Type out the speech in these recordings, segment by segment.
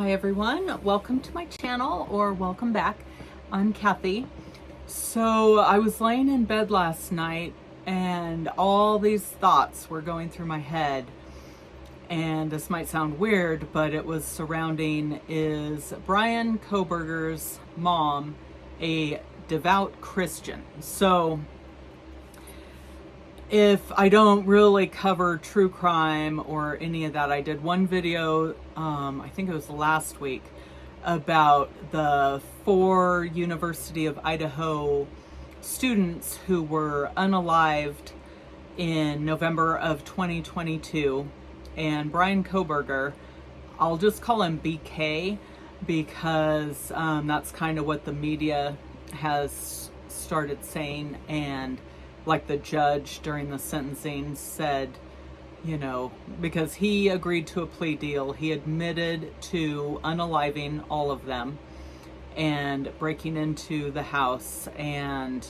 Hi everyone, welcome to my channel, or welcome back. I'm Kathy. So I was laying in bed last night and all these thoughts were going through my head, and this might sound weird, but it was surrounding, is Bryan Kohberger's mom a devout Christian? So if I don't really cover true crime or any of that, I did one video, I think it was last week, about the 4 University of Idaho students who were unalived in November of 2022. And Bryan Kohberger, I'll just call him BK because that's kind of what the media has started saying. And like the judge during the sentencing said, you know, because he agreed to a plea deal, he admitted to unaliving all of them and breaking into the house and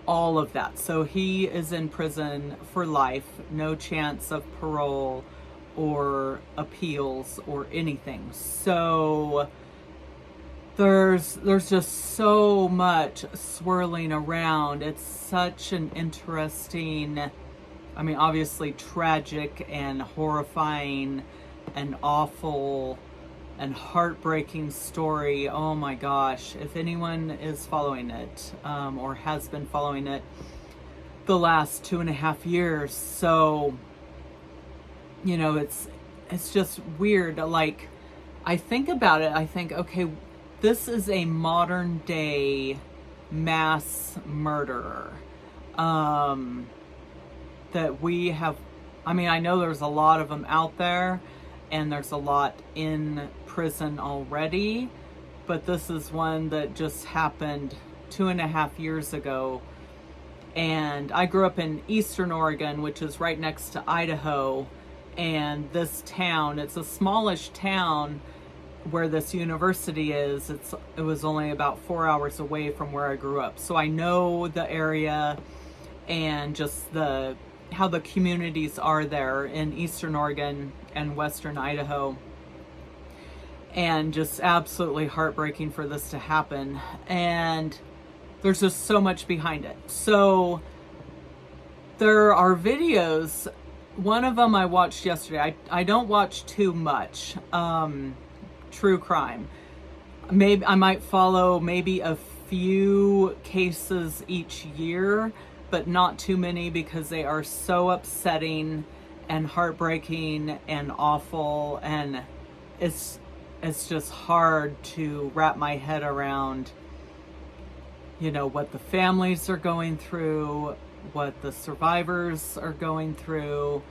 all of that. So he is in prison for life, no chance of parole or appeals or anything. So there's just so much swirling around. It's such an interesting, I mean, obviously tragic and horrifying and awful and heartbreaking story. Oh my gosh, if anyone is following it or has been following it the last 2.5 years. So, you know, it's just weird. Like, I think about it, I think, okay, this is a modern day mass murderer that we have. I mean, I know there's a lot of them out there and there's a lot in prison already, but this is one that just happened 2.5 years ago. And I grew up in Eastern Oregon, which is right next to Idaho. And this town, it's a smallish town where this university is. It was only about 4 hours away from where I grew up. So I know the area and just how the communities are there in Eastern Oregon and Western Idaho. And just absolutely heartbreaking for this to happen. And there's just so much behind it. So there are videos. One of them I watched yesterday. I don't watch too much true crime. Maybe I might follow maybe a few cases each year, but not too many, because they are so upsetting and heartbreaking and awful, and it's just hard to wrap my head around, you know, what the families are going through, what the survivors are going through,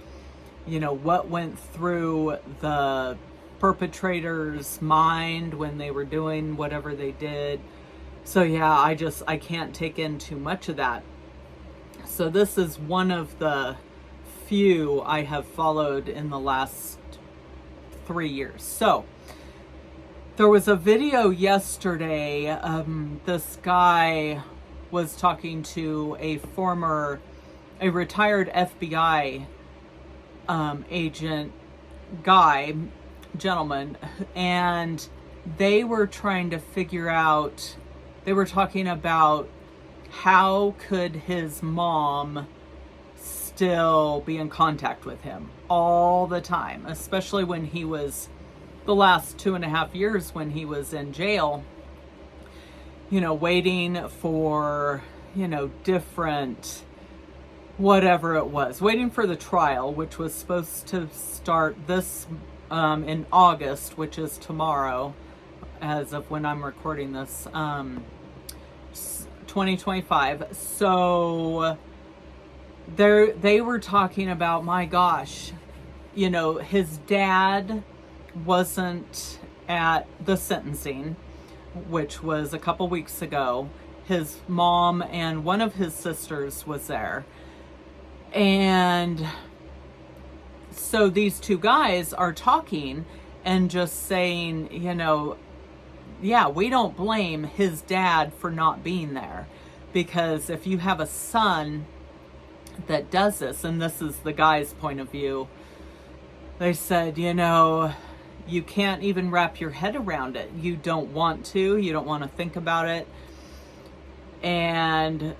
you know, what went through the perpetrator's mind when they were doing whatever they did. So yeah, I can't take in too much of that. So this is one of the few I have followed in the last 3 years. So there was a video yesterday. This guy was talking to a retired FBI agent gentleman, and they were trying to figure out, they were talking about how could his mom still be in contact with him all the time, especially when he was, the last 2.5 years when he was in jail, you know, waiting for, you know, different, whatever it was, waiting for the trial, which was supposed to start this in August, which is tomorrow, as of when I'm recording this, 2025. So they were talking about, my gosh, you know, his dad wasn't at the sentencing, which was a couple weeks ago. His mom and one of his sisters was there. And so these two guys are talking and just saying, you know, yeah, we don't blame his dad for not being there, because if you have a son that does this, and this is the guy's point of view, they said, you know, you can't even wrap your head around it. You don't want to, you don't want to think about it. And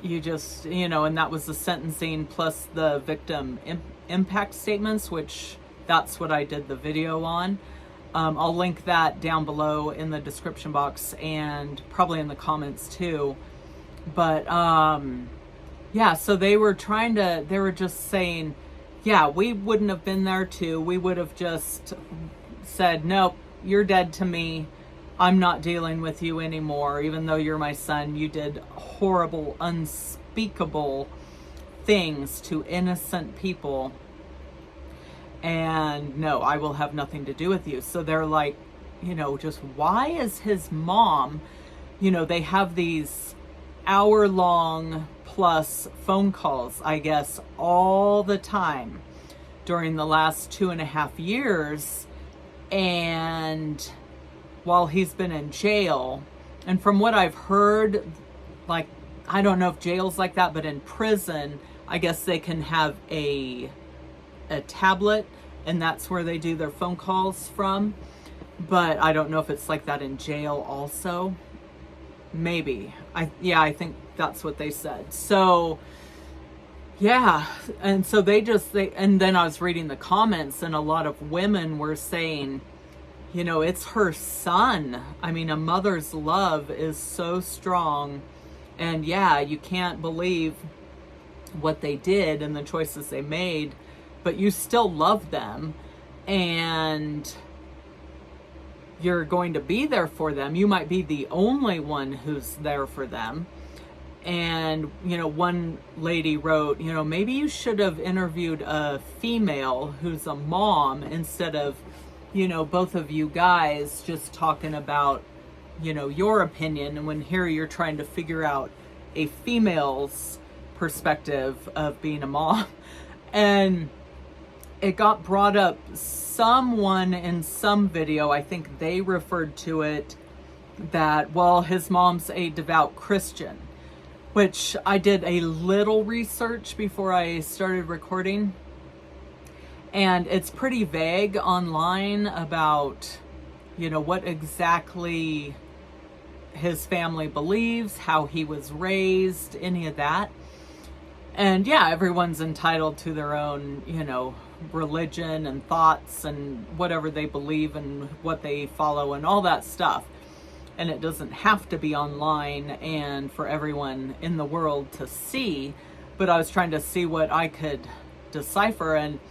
you just, and that was the sentencing plus the victim impact statements, which that's what I did the video on. I'll link that down below in the description box and probably in the comments too. But yeah, so they were just saying, yeah, we wouldn't have been there too. We would have just said, nope, you're dead to me. I'm not dealing with you anymore. Even though you're my son, you did horrible, unspeakable things to innocent people. And no, I will have nothing to do with you. So they're like, just why is his mom, they have these hour-long plus phone calls, I guess, all the time during the last 2.5 years. And while he's been in jail, and from what I've heard, like, I don't know if jail's like that, but in prison, I guess they can have a tablet, and that's where they do their phone calls from. But I don't know if it's like that in jail also. Maybe. I think that's what they said. So yeah, and so and then I was reading the comments, and a lot of women were saying, it's her son. I mean, a mother's love is so strong, and yeah, you can't believe what they did and the choices they made, but you still love them, and you're going to be there for them. You might be the only one who's there for them. And, one lady wrote, maybe you should have interviewed a female who's a mom instead of, both of you guys just talking about, your opinion. And when here you're trying to figure out a female's perspective of being a mom. And it got brought up, someone in some video, I think they referred to it, that, well, his mom's a devout Christian, which I did a little research before I started recording. And it's pretty vague online about, what exactly his family believes, how he was raised, any of that. And yeah, everyone's entitled to their own, religion and thoughts and whatever they believe and what they follow and all that stuff. And it doesn't have to be online and for everyone in the world to see. But I was trying to see what I could decipher, and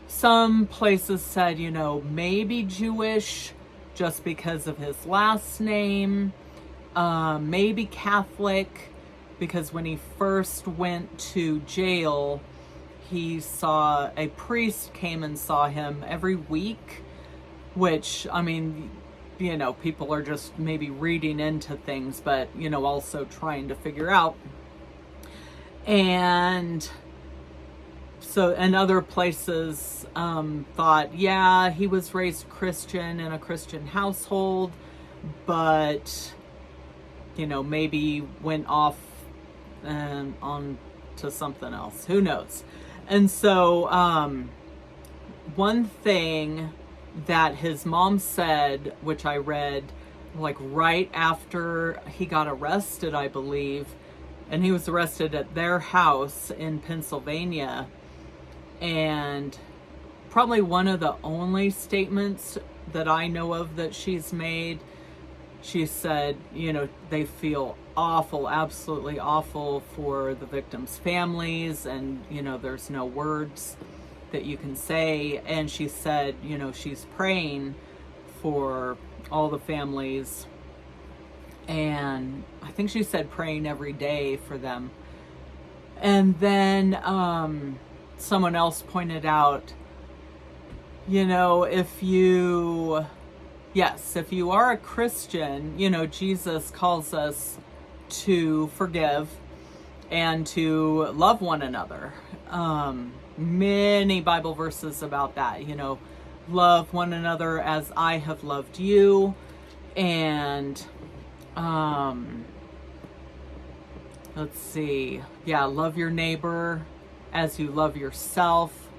some places said, maybe Jewish just because of his last name, maybe Catholic because when he first went to jail, he saw a priest came and saw him every week, which, I mean, people are just maybe reading into things, but, also trying to figure out. And so, and other places thought, yeah, he was raised Christian in a Christian household, but, maybe went off on to something else. Who knows? And so, one thing that his mom said, which I read like right after he got arrested, I believe, and he was arrested at their house in Pennsylvania, and probably one of the only statements that I know of that she's made, she said, they feel awful, absolutely awful for the victims' families, and, there's no words that you can say. And she said, she's praying for all the families, and I think she said praying every day for them. And then someone else pointed out, if you are a Christian, Jesus calls us to forgive and to love one another. Many Bible verses about that, love one another as I have loved you. And let's see, love your neighbor as you love yourself.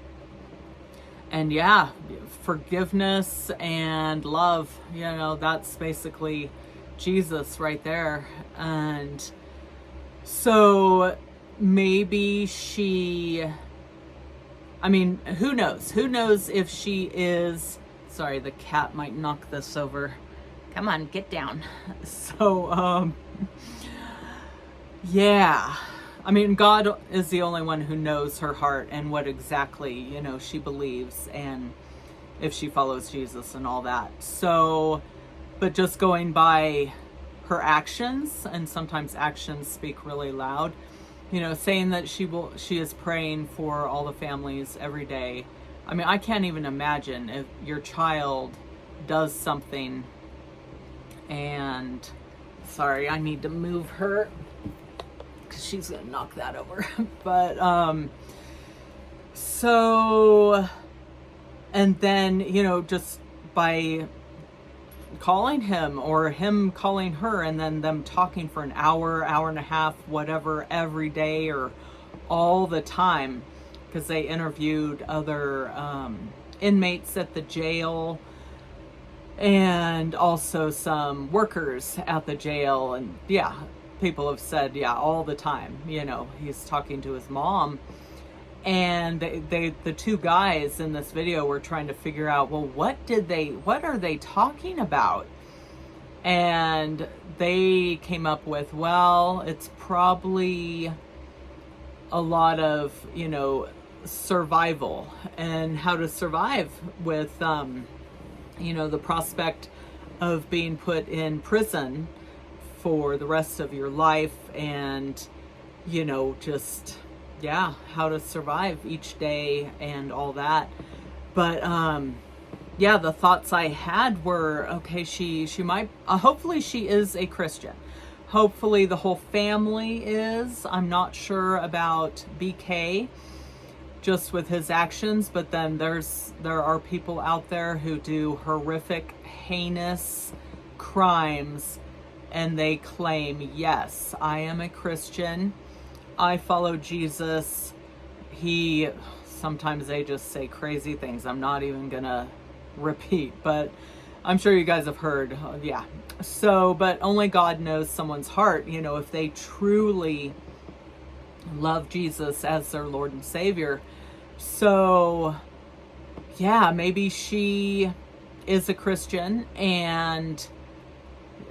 and yeah, forgiveness and love, that's basically Jesus right there. And so maybe who knows? Who knows if she is, sorry, the cat might knock this over. Come on, get down. So, yeah. God is the only one who knows her heart and what exactly, she believes and if she follows Jesus and all that. So, but just going by her actions, and sometimes actions speak really loud, saying that she is praying for all the families every day. I can't even imagine if your child does something and, sorry, I need to move her because she's gonna knock that over. But so, and then just by calling him or him calling her and then them talking for an hour and a half, whatever, every day or all the time, because they interviewed other inmates at the jail and also some workers at the jail. And yeah, people have said, yeah, all the time, he's talking to his mom. And the two guys in this video were trying to figure out, well, what are they talking about? And they came up with, well, it's probably a lot of, survival and how to survive with, the prospect of being put in prison for the rest of your life and, just, yeah, how to survive each day and all that. But yeah, the thoughts I had were, okay, she might, hopefully she is a Christian. Hopefully the whole family is. I'm not sure about BK just with his actions, but then there are people out there who do horrific, heinous crimes and they claim, yes, I am a Christian, I follow Jesus. Sometimes they just say crazy things I'm not even gonna repeat, but I'm sure you guys have heard, yeah. So, but only God knows someone's heart, if they truly love Jesus as their Lord and Savior. So, yeah, maybe she is a Christian, and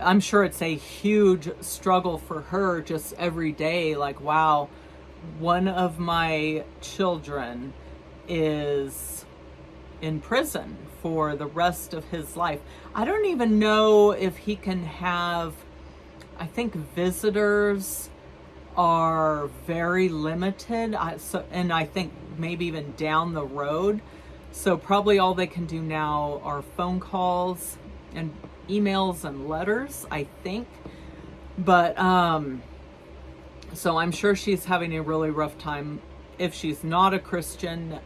I'm sure it's a huge struggle for her just every day. Like, wow, one of my children is in prison for the rest of his life. I don't even know if he can have, I think visitors are very limited. And I think maybe even down the road. So probably all they can do now are phone calls and emails and letters, I think. But so I'm sure she's having a really rough time. If she's not a Christian,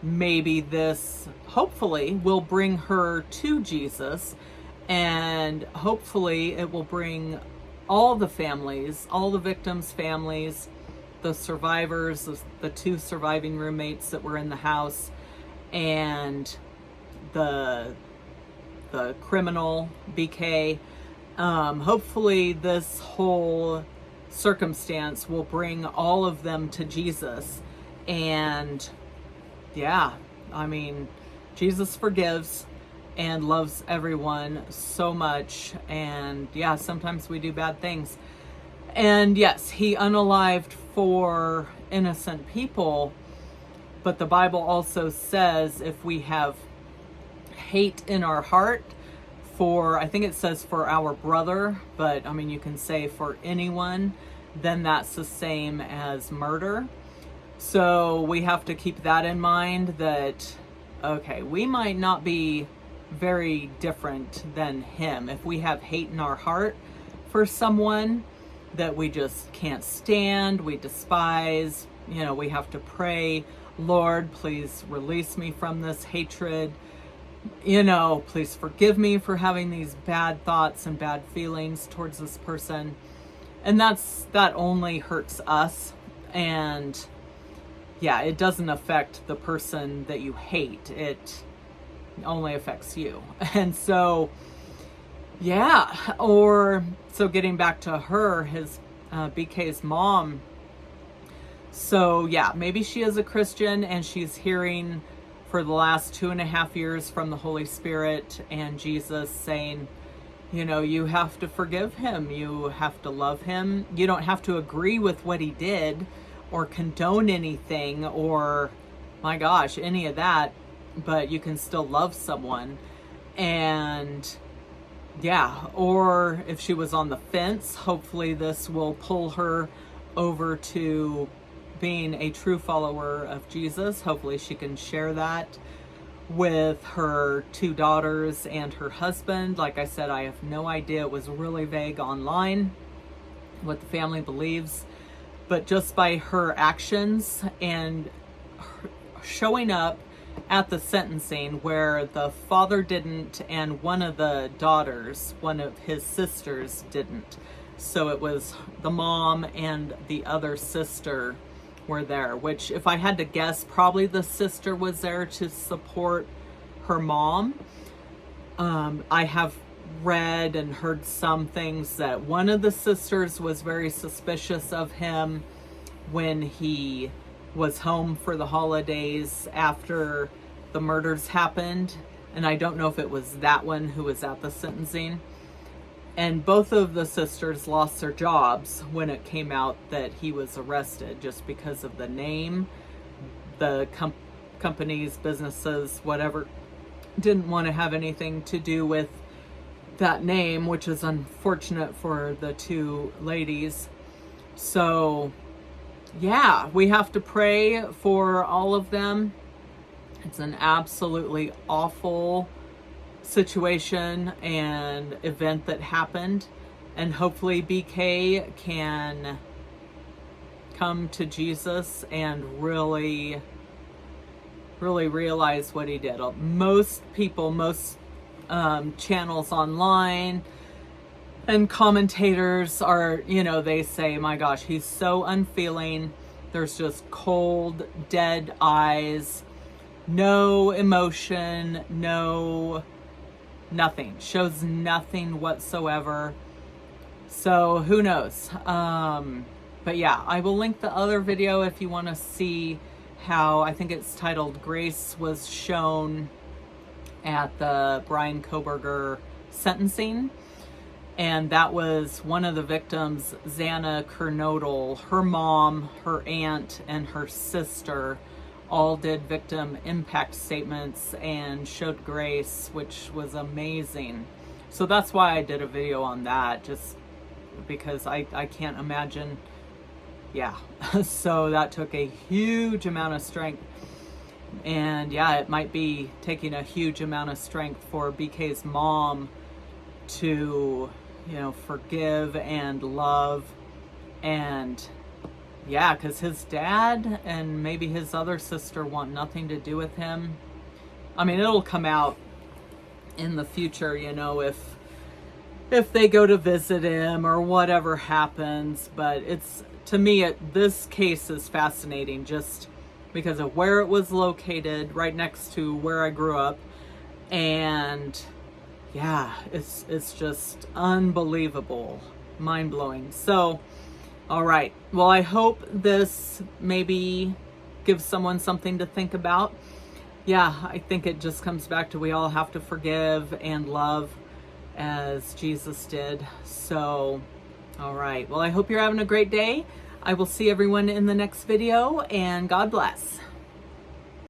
maybe this hopefully will bring her to Jesus, and hopefully it will bring all the families, all the victims' families, the survivors, the two surviving roommates that were in the house, and the criminal BK. Hopefully this whole circumstance will bring all of them to Jesus. And yeah, Jesus forgives and loves everyone so much. And yeah, sometimes we do bad things. And yes, he unalived 4 innocent people. But the Bible also says if we have hate in our heart I think it says for our brother, but you can say for anyone, then that's the same as murder. So we have to keep that in mind, that, okay, we might not be very different than him. If we have hate in our heart for someone that we just can't stand, we despise, we have to pray, Lord, please release me from this hatred. Please forgive me for having these bad thoughts and bad feelings towards this person. And that only hurts us. And yeah, it doesn't affect the person that you hate. It only affects you. And so, yeah, or so getting back to her, his BK's mom. So yeah, maybe she is a Christian and she's hearing for the last 2.5 years from the Holy Spirit and Jesus saying, you know, you have to forgive him. You have to love him. You don't have to agree with what he did or condone anything or, my gosh, any of that, but you can still love someone. And yeah, or if she was on the fence, hopefully this will pull her over to being a true follower of Jesus. Hopefully she can share that with her 2 daughters and her husband. Like I said, I have no idea. It was really vague online what the family believes, but just by her actions and showing up at the sentencing where the father didn't and one of the daughters, one of his sisters, didn't. So it was the mom and the other sister were there, which if I had to guess, probably the sister was there to support her mom. I have read and heard some things that one of the sisters was very suspicious of him when he was home for the holidays after the murders happened. And I don't know if it was that one who was at the sentencing. And both of the sisters lost their jobs when it came out that he was arrested, just because of the name. The companies, businesses, whatever, didn't want to have anything to do with that name, which is unfortunate for the 2 ladies. So yeah, we have to pray for all of them. It's an absolutely awful situation and event that happened, and hopefully BK can come to Jesus and really realize what he did. Most people, most channels online and commentators are, you know, they say, my gosh, he's so unfeeling. There's just cold, dead eyes, no emotion, nothing, shows nothing whatsoever. So who knows? But yeah, I will link the other video if you want to see how, I think it's titled Grace was shown at the Brian Koberger sentencing. And that was one of the victims, Xana Kernodle, her mom, her aunt, and her sister all did victim impact statements and showed grace, which was amazing. So that's why I did a video on that, just because I can't imagine. Yeah, so that took a huge amount of strength. And yeah, it might be taking a huge amount of strength for BK's mom to, you know, forgive and love. And yeah, because his dad and maybe his other sister want nothing to do with him. I mean, it'll come out in the future, you know, if they go to visit him or whatever happens. But it's, to me, this case is fascinating just because of where it was located, right next to where I grew up. And yeah, it's just unbelievable, mind-blowing. So, all right. Well, I hope this maybe gives someone something to think about. Yeah, I think it just comes back to we all have to forgive and love as Jesus did. So, all right. Well, I hope you're having a great day. I will see everyone in the next video, and God bless.